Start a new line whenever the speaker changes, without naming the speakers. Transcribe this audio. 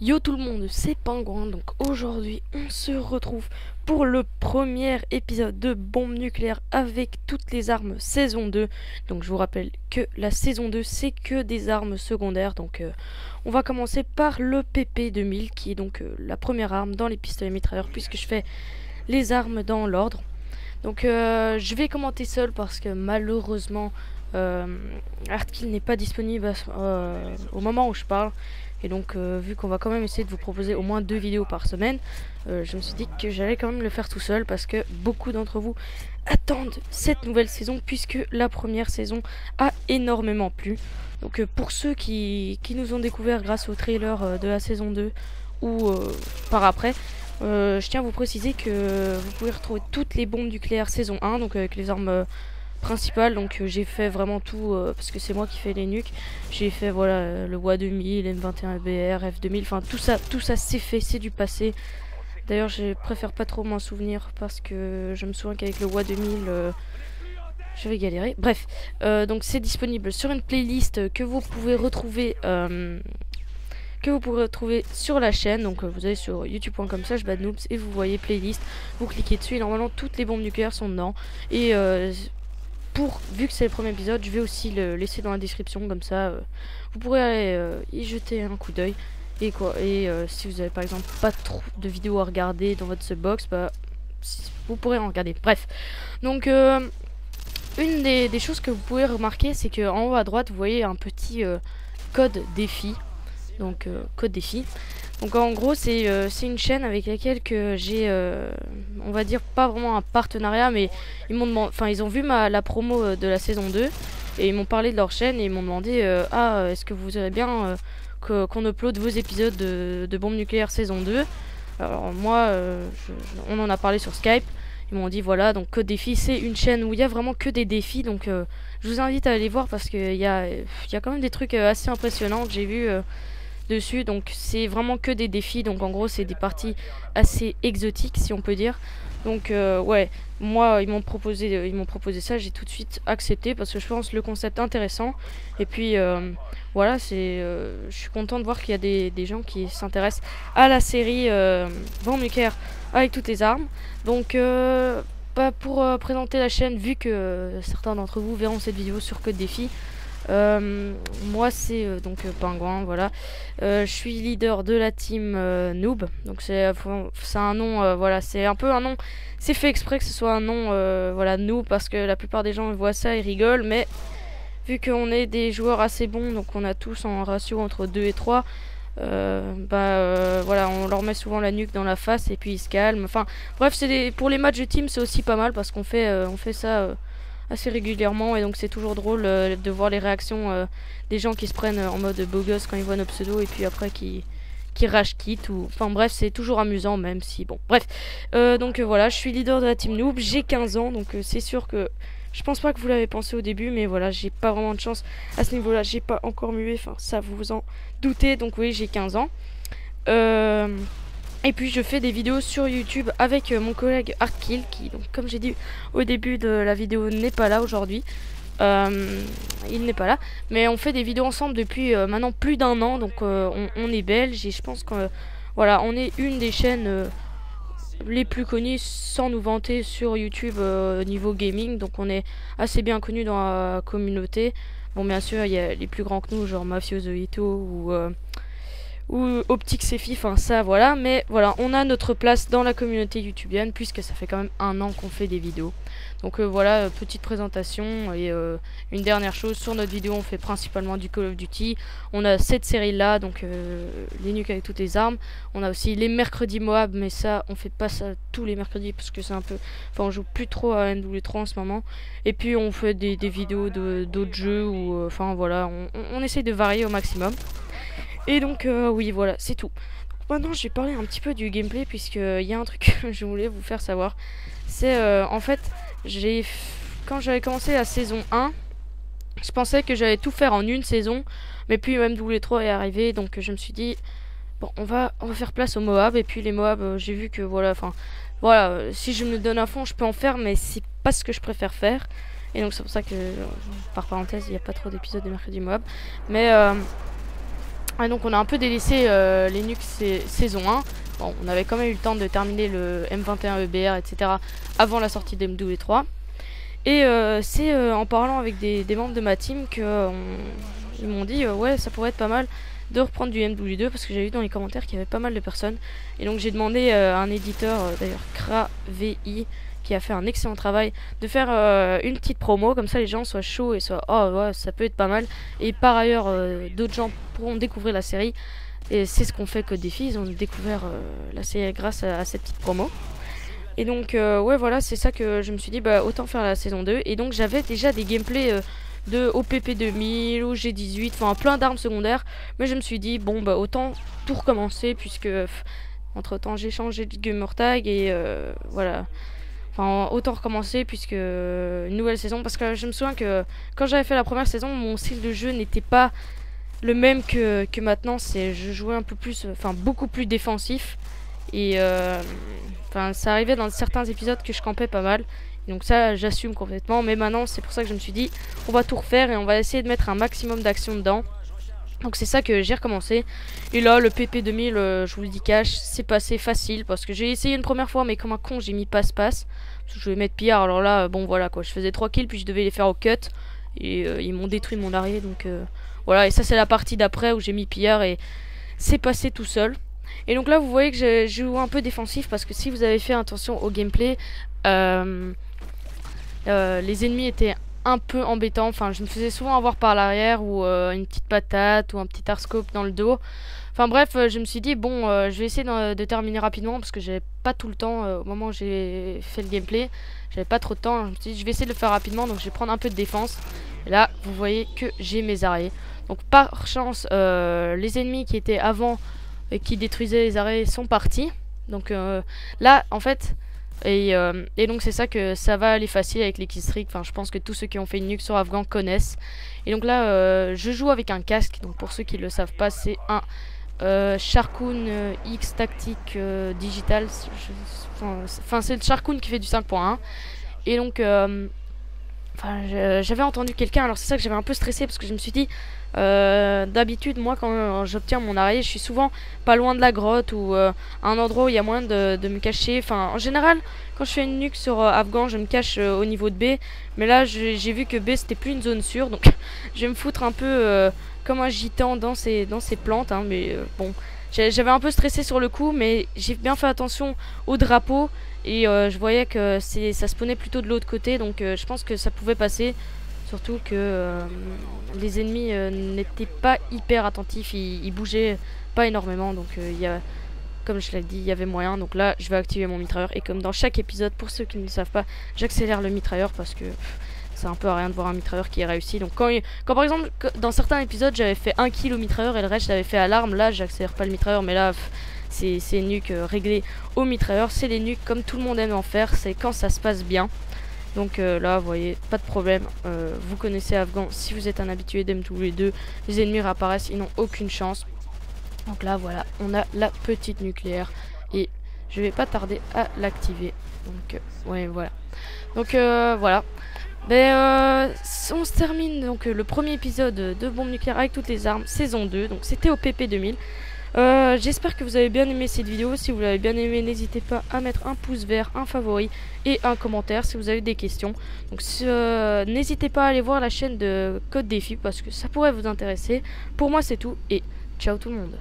Yo tout le monde, c'est Pingouin, donc aujourd'hui on se retrouve pour le premier épisode de Bombe Nucléaire avec toutes les armes saison 2. Donc je vous rappelle que la saison 2 c'est que des armes secondaires, donc on va commencer par le PP2000 qui est donc la première arme dans les pistolets mitrailleurs puisque je fais les armes dans l'ordre. Donc je vais commenter seul parce que malheureusement Artkill n'est pas disponible au moment où je parle. Et donc vu qu'on va quand même essayer de vous proposer au moins 2 vidéos par semaine, je me suis dit que j'allais quand même le faire tout seul parce que beaucoup d'entre vous attendent cette nouvelle saison puisque la première saison a énormément plu. Donc pour ceux qui nous ont découvert grâce au trailer de la saison 2 ou par après, je tiens à vous préciser que vous pouvez retrouver toutes les bombes nucléaires saison 1, donc avec les armes principales. Donc j'ai fait vraiment tout parce que c'est moi qui fais les nuques. J'ai fait voilà le WA 2000, M21BR, F2000, enfin tout ça c'est fait, c'est du passé. D'ailleurs je préfère pas trop m'en souvenir parce que je me souviens qu'avec le WA 2000 je vais galérer. Bref, donc c'est disponible sur une playlist que vous pouvez retrouver sur la chaîne. Donc vous allez sur youtube.com/badnoobs et vous voyez playlist, vous cliquez dessus et normalement toutes les bombes nucléaires sont dedans. Et vu que c'est le premier épisode, je vais aussi le laisser dans la description, comme ça vous pourrez aller y jeter un coup d'œil. Et si vous avez par exemple pas trop de vidéos à regarder dans votre subbox, vous pourrez en regarder. Bref, donc une des choses que vous pouvez remarquer, c'est que en haut à droite vous voyez un petit code défi. Donc code défi. Donc en gros c'est une chaîne avec laquelle que j'ai on va dire pas vraiment un partenariat, mais ils m'ont demandé, enfin ils ont vu la promo de la saison 2 et ils m'ont parlé de leur chaîne et ils m'ont demandé est-ce que vous aimez bien qu'on upload vos épisodes de Bombe Nucléaire saison 2. Alors moi on en a parlé sur Skype. Ils m'ont dit voilà, donc Code Défi c'est une chaîne où il y a vraiment que des défis, donc je vous invite à aller voir parce qu'il y a quand même des trucs assez impressionnants que j'ai vu dessus. Donc c'est vraiment que des défis, donc en gros c'est des parties assez exotiques si on peut dire. Donc ouais, moi ils m'ont proposé ça, j'ai tout de suite accepté parce que je pense le concept intéressant. Et puis voilà, je suis content de voir qu'il y a des gens qui s'intéressent à la série Bombe Nucléaire avec toutes les armes. Donc pour présenter la chaîne, vu que certains d'entre vous verront cette vidéo sur Code Défi, moi c'est Pingouin, voilà. Je suis leader de la team Noob. Donc c'est un nom, voilà, c'est un peu un nom, c'est fait exprès que ce soit un nom voilà, Noob, parce que la plupart des gens voient ça et rigolent, mais vu qu'on est des joueurs assez bons, donc on a tous en ratio entre 2 et 3, voilà, on leur met souvent la nuque dans la face et puis ils se calment. Enfin bref, pour les matchs de team c'est aussi pas mal parce qu'on fait ça assez régulièrement, et donc c'est toujours drôle de voir les réactions des gens qui se prennent en mode beau gosse quand ils voient nos pseudos et puis après qui rage quit, ou enfin bref, c'est toujours amusant, même si bon bref. Donc voilà, je suis leader de la team Noob, j'ai 15 ans, donc c'est sûr que je pense pas que vous l'avez pensé au début, mais voilà, j'ai pas vraiment de chance à ce niveau là, j'ai pas encore mué, enfin ça vous vous en doutez. Donc oui, j'ai 15 ans. Et puis je fais des vidéos sur YouTube avec mon collègue Artkill qui, donc, comme j'ai dit au début de la vidéo, n'est pas là aujourd'hui. Il n'est pas là, mais on fait des vidéos ensemble depuis maintenant plus d'1 an. Donc on est belge et je pense que voilà, on est une des chaînes les plus connues sans nous vanter sur YouTube niveau gaming. Donc on est assez bien connu dans la communauté. Bon, bien sûr il y a les plus grands que nous, genre Mafioso Ito ou Optique Sefi, enfin ça voilà, mais voilà, on a notre place dans la communauté youtubienne puisque ça fait quand même 1 an qu'on fait des vidéos. Donc voilà, petite présentation. Et une dernière chose, sur notre vidéo on fait principalement du Call of Duty. On a cette série là, donc les nuques avec toutes les armes. On a aussi les mercredis Moab, mais ça on fait pas ça tous les mercredis parce que c'est un peu, enfin on joue plus trop à MW3 en ce moment. Et puis on fait des vidéos d'autres jeux, ou enfin voilà, on essaye de varier au maximum. Et donc oui, voilà, c'est tout. Maintenant je vais parler un petit peu du gameplay, puisqu'il y a un truc que je voulais vous faire savoir. C'est en fait, quand j'avais commencé la saison 1, je pensais que j'allais tout faire en une saison, mais puis MW3 est arrivé, donc je me suis dit bon, on va faire place aux Moab. Et puis les Moab, j'ai vu que voilà, enfin voilà, si je me donne à fond je peux en faire, mais c'est pas ce que je préfère faire. Et donc c'est pour ça que, par parenthèse, il n'y a pas trop d'épisodes de mercredi Moab. Mais Et donc on a un peu délaissé les nukes saison 1. Bon, on avait quand même eu le temps de terminer le M21 EBR, etc. avant la sortie de MW3. Et c'est en parlant avec des membres de ma team que ils m'ont dit ouais, ça pourrait être pas mal de reprendre du MW2 parce que j'ai vu dans les commentaires qu'il y avait pas mal de personnes. Et donc j'ai demandé à un éditeur, d'ailleurs KraVI, qui a fait un excellent travail, de faire une petite promo, comme ça les gens soient chauds et soient oh ouais, ça peut être pas mal. Et par ailleurs, d'autres gens pourront découvrir la série. Et c'est ce qu'on fait que Défi, ils ont découvert la série grâce à cette petite promo. Et donc ouais, voilà, c'est ça que je me suis dit, bah autant faire la saison 2. Et donc j'avais déjà des gameplays de OPP 2000, au G18, enfin plein d'armes secondaires. Mais je me suis dit, bon bah autant tout recommencer, puisque entre temps j'ai changé de gamer tag et voilà. Enfin, autant recommencer puisque une nouvelle saison. Parce que je me souviens que quand j'avais fait la première saison, mon style de jeu n'était pas le même que maintenant. Je jouais un peu plus, enfin beaucoup plus défensif. Et enfin, ça arrivait dans certains épisodes que je campais pas mal. Donc ça, j'assume complètement. Mais maintenant, c'est pour ça que je me suis dit, on va tout refaire et on va essayer de mettre un maximum d'action dedans. Donc c'est ça que j'ai recommencé. Et là, le PP 2000, je vous le dis cash, c'est passé facile. Parce que j'ai essayé une première fois, mais comme un con, j'ai mis passe-passe. Parce que je voulais mettre pillard. Alors là, bon voilà quoi, je faisais 3 kills, puis je devais les faire au cut. Et ils m'ont détruit mon arrêt. Donc voilà, et ça c'est la partie d'après où j'ai mis pillard et c'est passé tout seul. Et donc là, vous voyez que je joue un peu défensif. Parce que si vous avez fait attention au gameplay, les ennemis étaient un peu embêtants. Enfin, je me faisais souvent avoir par l'arrière ou une petite patate ou un petit arscope dans le dos. Enfin bref, je me suis dit bon, je vais essayer de terminer rapidement parce que j'avais pas tout le temps au moment où j'ai fait le gameplay. J'avais pas trop de temps. Je me suis dit je vais essayer de le faire rapidement, donc je vais prendre un peu de défense. Et là, vous voyez que j'ai mes arrêts. Donc par chance, les ennemis qui étaient avant et qui détruisaient les arrêts sont partis. Donc là, en fait. Et donc c'est ça que ça va aller facile avec les killstreaks. Enfin, je pense que tous ceux qui ont fait une nuke sur Afghan connaissent. Et donc là, je joue avec un casque. Donc pour ceux qui le savent pas, c'est un Sharkoon X Tactique Digital. Enfin, c'est le Sharkoon qui fait du 5.1. Et donc, j'avais entendu quelqu'un. Alors c'est ça que j'avais un peu stressé parce que je me suis dit. D'habitude, moi, quand j'obtiens mon arrêt, je suis souvent pas loin de la grotte ou à un endroit où il y a moyen de me cacher. Enfin, en général, quand je fais une nuke sur Afghan, je me cache au niveau de B. Mais là, j'ai vu que B c'était plus une zone sûre, donc je vais me foutre un peu comme un gitan dans ces plantes. Hein, mais bon, j'avais un peu stressé sur le coup, mais j'ai bien fait attention au drapeau et je voyais que ça spawnait plutôt de l'autre côté, donc je pense que ça pouvait passer. Surtout que les ennemis n'étaient pas hyper attentifs, ils bougeaient pas énormément, donc comme je l'ai dit, il y avait moyen. Donc là, je vais activer mon mitrailleur, et comme dans chaque épisode, pour ceux qui ne le savent pas, j'accélère le mitrailleur parce que c'est un peu à rien de voir un mitrailleur qui est réussi. Donc quand par exemple, dans certains épisodes, j'avais fait 1 kill au mitrailleur et le reste, j'avais fait à l'arme, là, j'accélère pas le mitrailleur, mais là, c'est nuque réglé au mitrailleur. C'est les nuques comme tout le monde aime en faire, c'est quand ça se passe bien. Donc là, vous voyez, pas de problème. Vous connaissez Afghan, si vous êtes un habitué d'MW2, les ennemis réapparaissent, ils n'ont aucune chance. Donc là, voilà, on a la petite nucléaire. Et je vais pas tarder à l'activer. Donc, ouais, voilà. Donc, voilà. Ben, on se termine donc le premier épisode de Bombe Nucléaire avec toutes les armes, saison 2. Donc, c'était au PP 2000. J'espère que vous avez bien aimé cette vidéo. Si vous l'avez bien aimé, n'hésitez pas à mettre un pouce vert, un favori et un commentaire si vous avez des questions. Donc n'hésitez pas à aller voir la chaîne de Code Défi parce que ça pourrait vous intéresser. Pour moi c'est tout et ciao tout le monde.